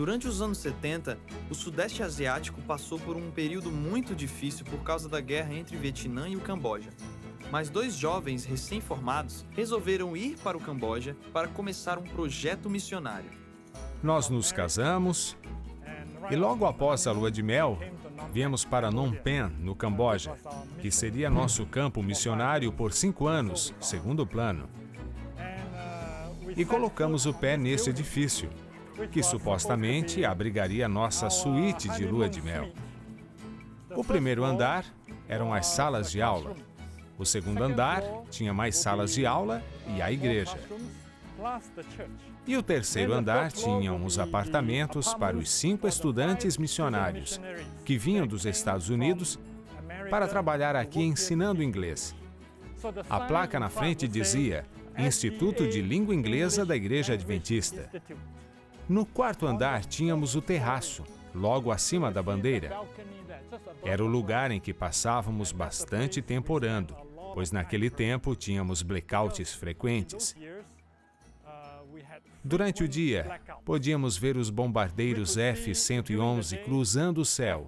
Durante os anos 70, o Sudeste Asiático passou por um período muito difícil por causa da guerra entre o Vietnã e o Camboja. Mas dois jovens recém-formados resolveram ir para o Camboja para começar um projeto missionário. Nós nos casamos e logo após a lua de mel, viemos para Phnom Penh, no Camboja, que seria nosso campo missionário por 5 anos, segundo o plano. E colocamos o pé nesse edifício, que supostamente abrigaria nossa suíte de lua de mel. O primeiro andar eram as salas de aula. O segundo andar tinha mais salas de aula e a igreja. E o terceiro andar tinham os apartamentos para os 5 estudantes missionários que vinham dos Estados Unidos para trabalhar aqui ensinando inglês. A placa na frente dizia Instituto de Língua Inglesa da Igreja Adventista. No quarto andar tínhamos o terraço, logo acima da bandeira. Era o lugar em que passávamos bastante tempo orando, pois naquele tempo tínhamos blackouts frequentes. Durante o dia, podíamos ver os bombardeiros F-111 cruzando o céu,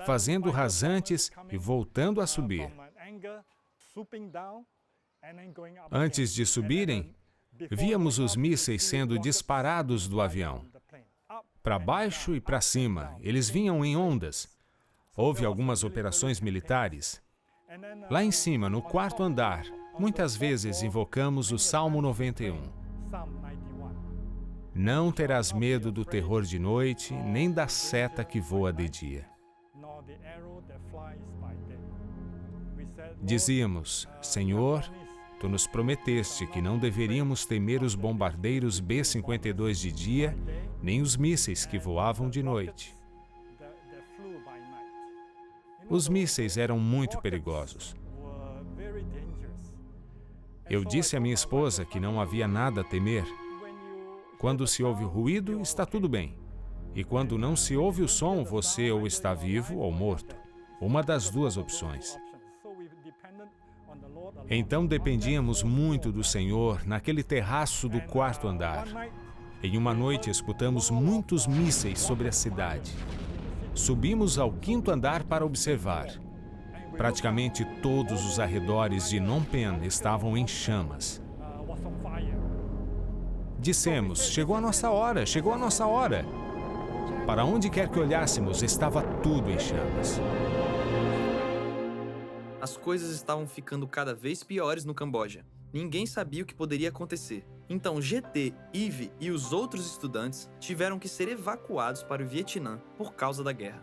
fazendo rasantes e voltando a subir. Antes de subirem, víamos os mísseis sendo disparados do avião. Para baixo e para cima, eles vinham em ondas. Houve algumas operações militares. Lá em cima, no quarto andar, muitas vezes invocamos o Salmo 91. Não terás medo do terror de noite, nem da seta que voa de dia. Dizíamos, Senhor, Tu nos prometeste que não deveríamos temer os bombardeiros B-52 de dia, nem os mísseis que voavam de noite. Os mísseis eram muito perigosos. Eu disse à minha esposa que não havia nada a temer. Quando se ouve o ruído, está tudo bem. E quando não se ouve o som, você ou está vivo ou morto. Uma das duas opções. Então dependíamos muito do Senhor naquele terraço do quarto andar. Em uma noite escutamos muitos mísseis sobre a cidade. Subimos ao quinto andar para observar. Praticamente todos os arredores de Phnom Penh estavam em chamas. Dissemos, chegou a nossa hora, chegou a nossa hora. Para onde quer que olhássemos, estava tudo em chamas. As coisas estavam ficando cada vez piores no Camboja. Ninguém sabia o que poderia acontecer. Então GT, Eve e os outros estudantes tiveram que ser evacuados para o Vietnã por causa da guerra.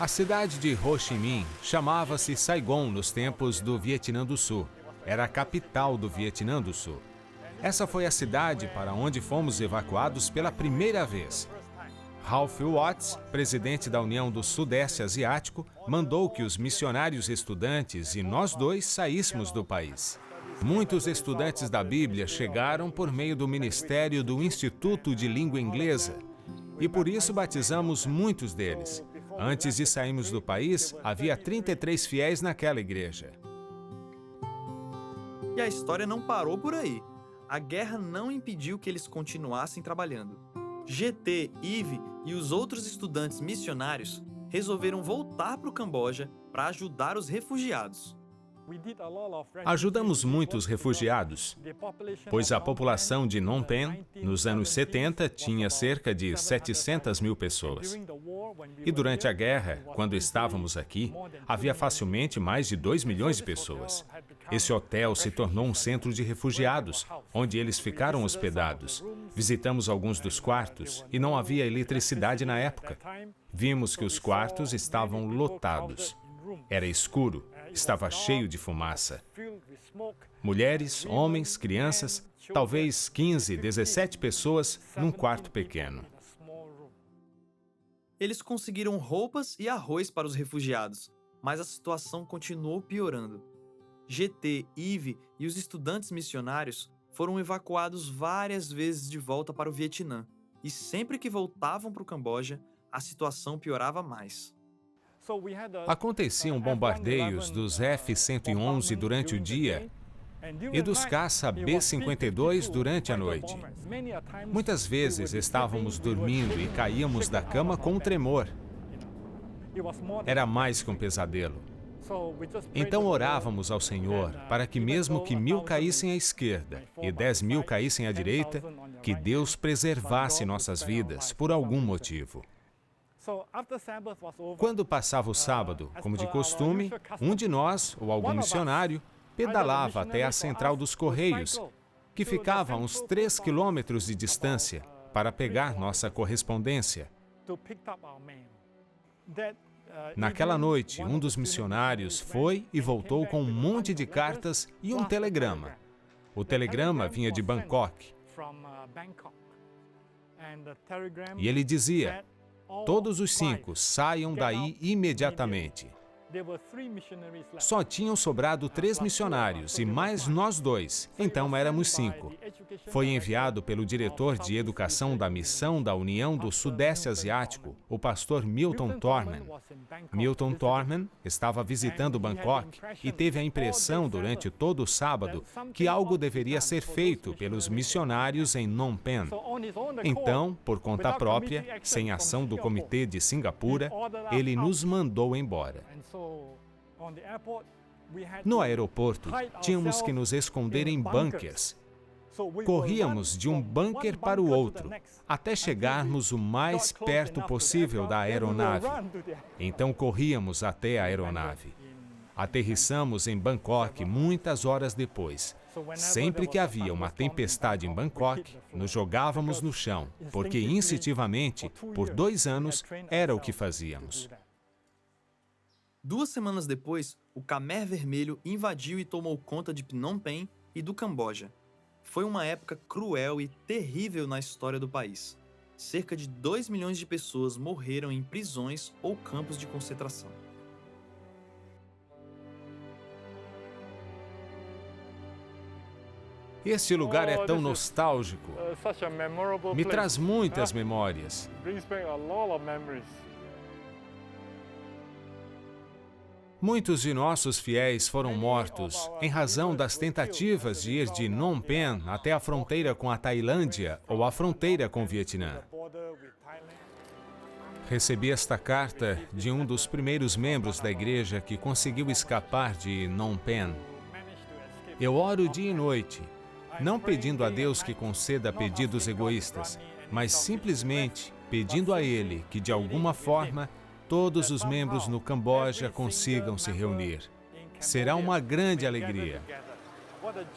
A cidade de Ho Chi Minh chamava-se Saigon nos tempos do Vietnã do Sul. Era a capital do Vietnã do Sul. Essa foi a cidade para onde fomos evacuados pela primeira vez. Ralph Watts, presidente da União do Sudeste Asiático, mandou que os missionários estudantes e nós dois saíssemos do país. Muitos estudantes da Bíblia chegaram por meio do ministério do Instituto de Língua Inglesa e por isso batizamos muitos deles. Antes de sairmos do país, havia 33 fiéis naquela igreja. E a história não parou por aí. A guerra não impediu que eles continuassem trabalhando. GT, Eve e os outros estudantes missionários resolveram voltar para o Camboja para ajudar os refugiados. Ajudamos muitos refugiados, pois a população de Phnom Penh, nos anos 70, tinha cerca de 700 mil pessoas. E durante a guerra, quando estávamos aqui, havia facilmente mais de 2 milhões de pessoas. Esse hotel se tornou um centro de refugiados, onde eles ficaram hospedados. Visitamos alguns dos quartos e não havia eletricidade na época. Vimos que os quartos estavam lotados. Era escuro, estava cheio de fumaça. Mulheres, homens, crianças, talvez 15, 17 pessoas num quarto pequeno. Eles conseguiram roupas e arroz para os refugiados, mas a situação continuou piorando. GT, Eve e os estudantes missionários foram evacuados várias vezes de volta para o Vietnã, e sempre que voltavam para o Camboja, a situação piorava mais. Aconteciam bombardeios dos F-111 durante o dia e dos caça B-52 durante a noite. Muitas vezes estávamos dormindo e caíamos da cama com um tremor. Era mais que um pesadelo. Então orávamos ao Senhor para que mesmo que 1000 caíssem à esquerda e 10.000 caíssem à direita, que Deus preservasse nossas vidas por algum motivo. Quando passava o sábado, como de costume, um de nós, ou algum missionário, pedalava até a central dos Correios, que ficava a uns 3 quilômetros de distância, para pegar nossa correspondência. Naquela noite, um dos missionários foi e voltou com um monte de cartas e um telegrama. O telegrama vinha de Bangkok. E ele dizia: todos os 5 saiam daí imediatamente. Só tinham sobrado 3 missionários e mais nós 2, então éramos 5. Foi enviado pelo diretor de educação da Missão da União do Sudeste Asiático, o pastor Milton Thorman. Milton Thorman estava visitando Bangkok e teve a impressão durante todo o sábado que algo deveria ser feito pelos missionários em Phnom Penh. Então, por conta própria, sem ação do Comitê de Singapura, ele nos mandou embora. No aeroporto, tínhamos que nos esconder em bunkers. Corríamos de um bunker para o outro, até chegarmos o mais perto possível da aeronave. Então corríamos até a aeronave. Aterrissamos em Bangkok muitas horas depois. Sempre que havia uma tempestade em Bangkok, nos jogávamos no chão, porque instintivamente, por 2 anos, era o que fazíamos. 2 semanas depois, o Khmer Vermelho invadiu e tomou conta de Phnom Penh e do Camboja. Foi uma época cruel e terrível na história do país. Cerca de 2 milhões de pessoas morreram em prisões ou campos de concentração. Este lugar é tão nostálgico. Me traz muitas memórias. Muitos de nossos fiéis foram mortos em razão das tentativas de ir de Phnom Penh até a fronteira com a Tailândia ou a fronteira com o Vietnã. Recebi esta carta de um dos primeiros membros da igreja que conseguiu escapar de Phnom Penh. Eu oro dia e noite, não pedindo a Deus que conceda pedidos egoístas, mas simplesmente pedindo a Ele que, de alguma forma, todos os membros no Camboja consigam se reunir. Será uma grande alegria.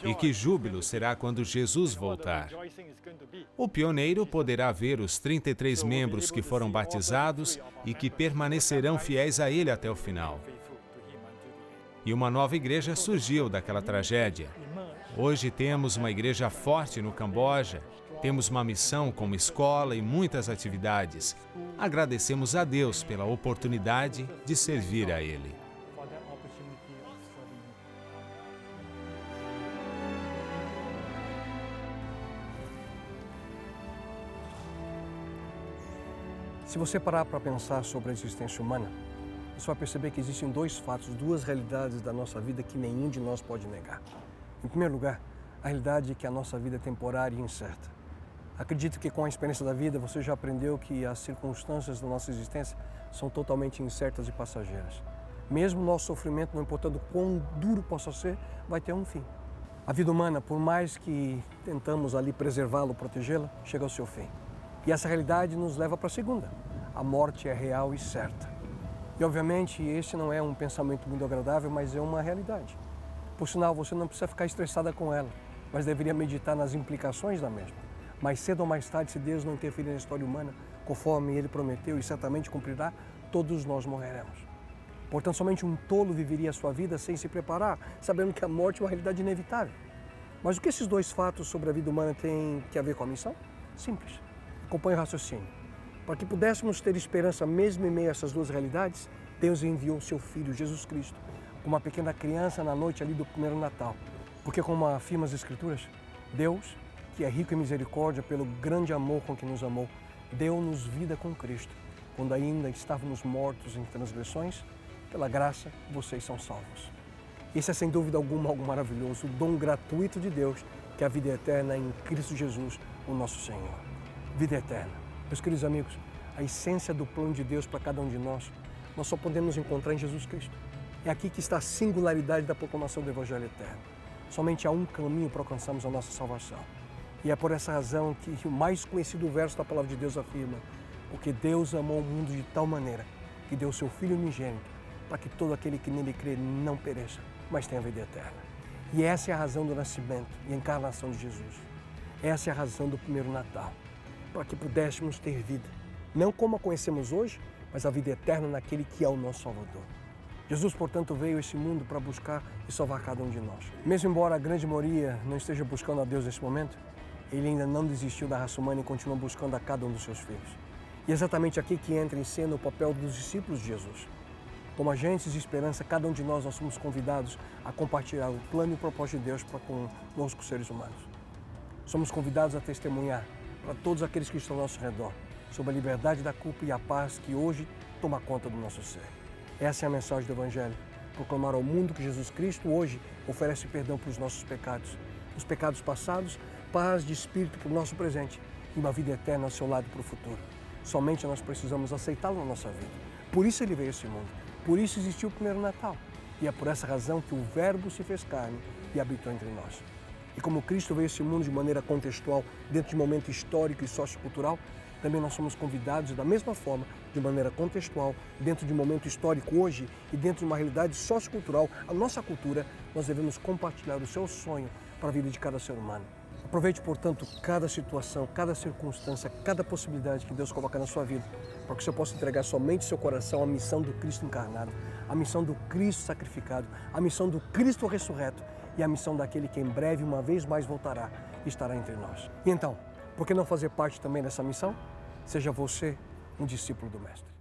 E que júbilo será quando Jesus voltar. O pioneiro poderá ver os 33 membros que foram batizados e que permanecerão fiéis a ele até o final. E uma nova igreja surgiu daquela tragédia. Hoje temos uma igreja forte no Camboja. Temos uma missão como escola e muitas atividades. Agradecemos a Deus pela oportunidade de servir a Ele. Se você parar para pensar sobre a existência humana, você vai perceber que existem 2 fatos, 2 realidades da nossa vida que nenhum de nós pode negar. Em primeiro lugar, a realidade é que a nossa vida é temporária e incerta. Acredito que com a experiência da vida você já aprendeu que as circunstâncias da nossa existência são totalmente incertas e passageiras. Mesmo o nosso sofrimento, não importando quão duro possa ser, vai ter um fim. A vida humana, por mais que tentamos ali preservá-la ou protegê-la, chega ao seu fim. E essa realidade nos leva para a segunda. A morte é real e certa. E obviamente esse não é um pensamento muito agradável, mas é uma realidade. Por sinal, você não precisa ficar estressada com ela, mas deveria meditar nas implicações da mesma. Mais cedo ou mais tarde, se Deus não interferir na história humana, conforme Ele prometeu e certamente cumprirá, todos nós morreremos. Portanto, somente um tolo viveria a sua vida sem se preparar, sabendo que a morte é uma realidade inevitável. Mas o que esses 2 fatos sobre a vida humana têm que a ver com a missão? Simples. Acompanhe o raciocínio. Para que pudéssemos ter esperança mesmo em meio a essas 2 realidades, Deus enviou o seu Filho, Jesus Cristo, como uma pequena criança na noite ali do primeiro Natal. Porque, como afirma as Escrituras, Deus, que é rico em misericórdia pelo grande amor com que nos amou, deu-nos vida com Cristo, quando ainda estávamos mortos em transgressões, pela graça vocês são salvos. Esse é sem dúvida alguma algo maravilhoso, o dom gratuito de Deus, que é a vida eterna em Cristo Jesus, o nosso Senhor. Vida eterna. Meus queridos amigos, a essência do plano de Deus para cada um de nós só podemos encontrar em Jesus Cristo. É aqui que está a singularidade da proclamação do Evangelho eterno. Somente há um caminho para alcançarmos a nossa salvação. E é por essa razão que o mais conhecido verso da palavra de Deus afirma: porque Deus amou o mundo de tal maneira que deu o seu Filho unigênito, para que todo aquele que nele crê não pereça, mas tenha a vida eterna. E essa é a razão do nascimento e encarnação de Jesus. Essa é a razão do primeiro Natal, para que pudéssemos ter vida, não como a conhecemos hoje, mas a vida eterna naquele que é o nosso Salvador. Jesus, portanto, veio a esse mundo para buscar e salvar cada um de nós. Mesmo embora a grande maioria não esteja buscando a Deus nesse momento, Ele ainda não desistiu da raça humana e continua buscando a cada um dos seus filhos. E é exatamente aqui que entra em cena o papel dos discípulos de Jesus. Como agentes de esperança, cada um de nós somos convidados a compartilhar o plano e o propósito de Deus para conosco, seres humanos. Somos convidados a testemunhar para todos aqueles que estão ao nosso redor sobre a liberdade da culpa e a paz que hoje toma conta do nosso ser. Essa é a mensagem do Evangelho, proclamar ao mundo que Jesus Cristo hoje oferece perdão para os nossos pecados, os pecados passados, paz de espírito para o nosso presente e uma vida eterna ao seu lado para o futuro. Somente nós precisamos aceitá-lo na nossa vida. Por isso Ele veio a esse mundo, por isso existiu o primeiro Natal. E é por essa razão que o Verbo se fez carne e habitou entre nós. E como Cristo veio a esse mundo de maneira contextual, dentro de um momento histórico e sociocultural, também nós somos convidados da mesma forma, de maneira contextual, dentro de um momento histórico hoje e dentro de uma realidade sociocultural, a nossa cultura, nós devemos compartilhar o seu sonho para a vida de cada ser humano. Aproveite, portanto, cada situação, cada circunstância, cada possibilidade que Deus coloca na sua vida, para que você possa entregar somente seu coração à missão do Cristo encarnado, à missão do Cristo sacrificado, à missão do Cristo ressurreto e à missão daquele que em breve, uma vez mais, voltará e estará entre nós. E então, por que não fazer parte também dessa missão? Seja você um discípulo do Mestre.